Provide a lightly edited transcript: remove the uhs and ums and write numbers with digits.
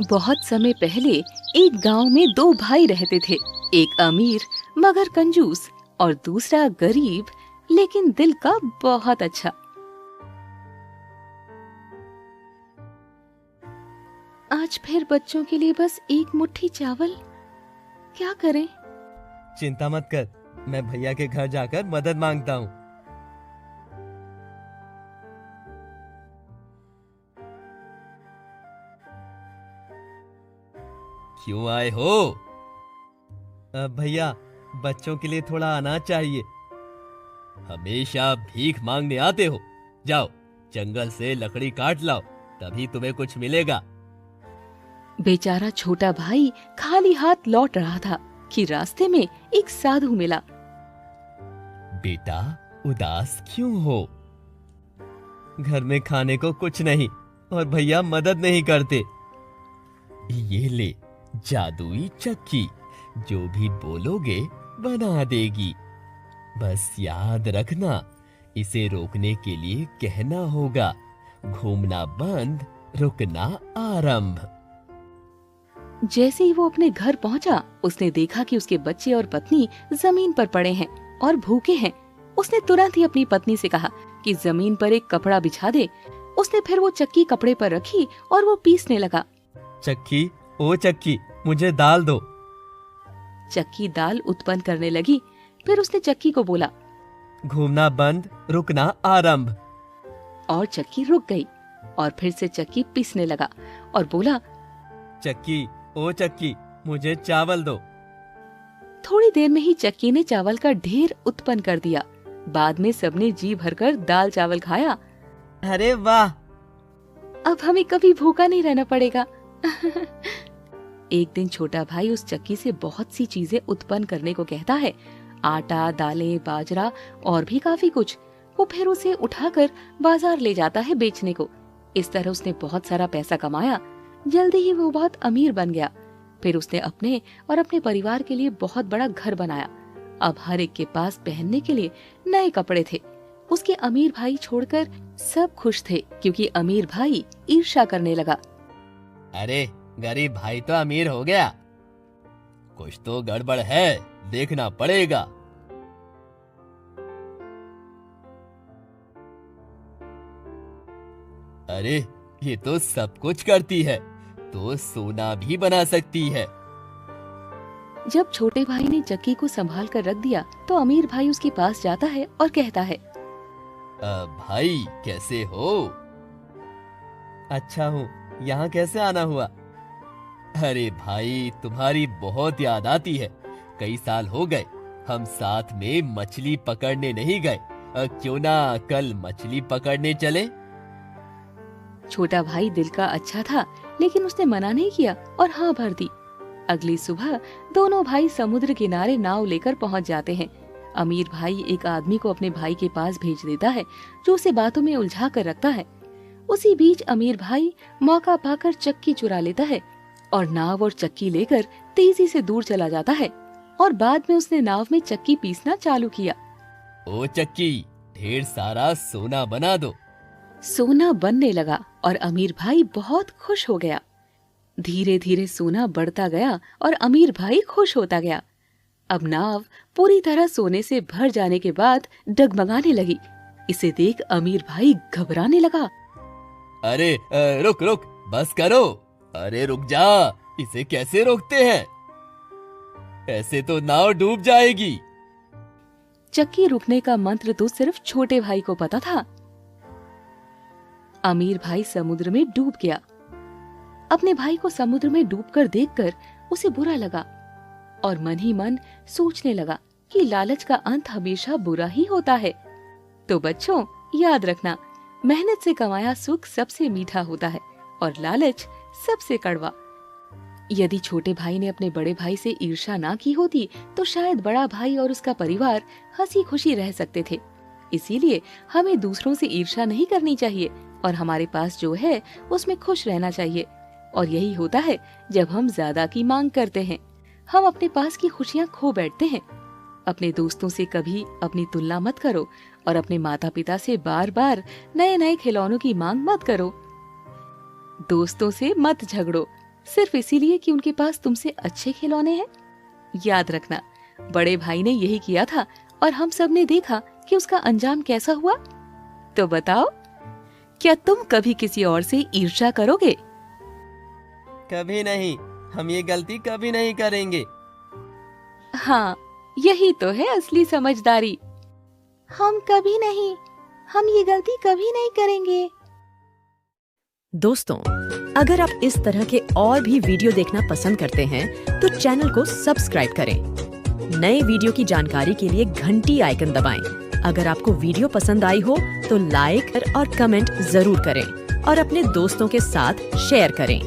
बहुत समय पहले एक गांव में दो भाई रहते थे। एक अमीर मगर कंजूस और दूसरा गरीब लेकिन दिल का बहुत अच्छा। आज फिर बच्चों के लिए बस एक मुट्ठी चावल, क्या करें? चिंता मत कर, मैं भैया के घर जाकर मदद मांगता हूँ। क्यों आए हो? भैया, बच्चों के लिए थोड़ा अनाज चाहिए। हमेशा भीख मांगने आते हो। जाओ, जंगल से लकड़ी काट लाओ, तभी तुम्हें कुछ मिलेगा। बेचारा छोटा भाई खाली हाथ लौट रहा था कि रास्ते में एक साधु मिला। बेटा, उदास क्यों हो? घर में खाने को कुछ नहीं और भैया मदद नहीं करते। ये ले, जादुई चक्की, जो भी बोलोगे बना देगी। बस याद रखना, इसे रोकने के लिए कहना होगा, घूमना बंद, रुकना आरंभ। जैसे ही वो अपने घर पहुंचा, उसने देखा कि उसके बच्चे और पत्नी जमीन पर पड़े हैं और भूखे हैं। उसने तुरंत ही अपनी पत्नी से कहा कि जमीन पर एक कपड़ा बिछा दे। उसने फिर वो चक्की कपड़े पर रखी और वो पीसने लगा। चक्की, ओ चक्की, मुझे दाल दो। चक्की दाल उत्पन्न करने लगी। फिर उसने चक्की को बोला, घूमना बंद, रुकना आरंभ। और चक्की रुक गई। और फिर से चक्की पीसने लगा और बोला, चक्की, ओ चक्की, मुझे चावल दो। थोड़ी देर में ही चक्की ने चावल का ढेर उत्पन्न कर दिया। बाद में सबने जी भरकर दाल चावल खाया। अरे वाह! अब हमें कभी भूखा नहीं रहना पड़ेगा। एक दिन छोटा भाई उस चक्की से बहुत सी चीजें उत्पन्न करने को कहता है। आटा, दालें, बाजरा और भी काफी कुछ। वो फिर उसे उठाकर बाजार ले जाता है बेचने को। इस तरह उसने बहुत सारा पैसा कमाया। जल्दी ही वो बहुत अमीर बन गया। फिर उसने अपने और अपने परिवार के लिए बहुत बड़ा घर बनाया। अब हर एक के पास पहनने के लिए नए कपड़े थे। उसके अमीर भाई छोड़कर सब खुश थे, क्योंकि अमीर भाई ईर्ष्या करने लगा। अरे, गरीब भाई तो अमीर हो गया। कुछ तो गड़बड़ है, देखना पड़ेगा। अरे, ये तो सब कुछ करती है, तो सोना भी बना सकती है। जब छोटे भाई ने चक्की को संभाल कर रख दिया, तो अमीर भाई उसके पास जाता है और कहता है, भाई कैसे हो? अच्छा हूँ, यहाँ कैसे आना हुआ? अरे भाई, तुम्हारी बहुत याद आती है। कई साल हो गए हम साथ में मछली पकड़ने नहीं गए। क्यों ना कल मछली पकड़ने चले? छोटा भाई दिल का अच्छा था, लेकिन उसने मना नहीं किया और हाँ भर दी। अगली सुबह दोनों भाई समुद्र किनारे नाव लेकर पहुंच जाते हैं। अमीर भाई एक आदमी को अपने भाई के पास भेज देता है, जो उसे बातों में उलझा कर रखता है। उसी बीच अमीर भाई मौका पाकर चक्की चुरा लेता है और नाव और चक्की लेकर तेजी से दूर चला जाता है। और बाद में उसने नाव में चक्की पीसना चालू किया। ओ चक्की, ढेर सारा सोना बना दो। सोना बनने लगा और अमीर भाई बहुत खुश हो गया। धीरे धीरे सोना बढ़ता गया और अमीर भाई खुश होता गया। अब नाव पूरी तरह सोने से भर जाने के बाद डगमगाने लगी। इसे देख अमीर भाई घबराने लगा। अरे रुक रुक, बस करो। अरे रुक जा, इसे कैसे रोकते हैं? ऐसे तो नाव डूब जाएगी। चक्की रुकने का मंत्र तो सिर्फ छोटे भाई को पता था। अमीर भाई समुद्र में डूब गया। अपने भाई को समुद्र में डूबकर देखकर उसे बुरा लगा और मन ही मन सोचने लगा कि लालच का अंत हमेशा बुरा ही होता है। तो बच्चों, याद रखना, मेहनत से कमाया सुख सबसे मीठा होता है और लालच सबसे कड़वा। यदि छोटे भाई ने अपने बड़े भाई से ईर्ष्या ना की होती, तो शायद बड़ा भाई और उसका परिवार हंसी खुशी रह सकते थे। इसीलिए हमें दूसरों से ईर्ष्या नहीं करनी चाहिए और हमारे पास जो है उसमें खुश रहना चाहिए। और यही होता है जब हम ज्यादा की मांग करते हैं, हम अपने पास की खुशियाँ खो बैठते हैं। अपने दोस्तों से कभी अपनी तुलना मत करो और अपने माता पिता से बार बार नए नए खिलौनों की मांग मत करो। दोस्तों से मत झगड़ो, सिर्फ इसीलिए कि उनके पास तुमसे अच्छे खिलौने हैं? याद रखना, बड़े भाई ने यही किया था और हम सब ने देखा कि उसका अंजाम कैसा हुआ। तो बताओ, क्या तुम कभी किसी और से ईर्ष्या करोगे? कभी नहीं, हम ये गलती कभी नहीं करेंगे। हाँ, यही तो है असली समझदारी। हम कभी नहीं, हम ये गलती कभी नहीं करेंगे। दोस्तों, अगर आप इस तरह के और भी वीडियो देखना पसंद करते हैं तो चैनल को सब्सक्राइब करें। नए वीडियो की जानकारी के लिए घंटी आइकन दबाएं। अगर आपको वीडियो पसंद आई हो तो लाइक और कमेंट जरूर करें और अपने दोस्तों के साथ शेयर करें।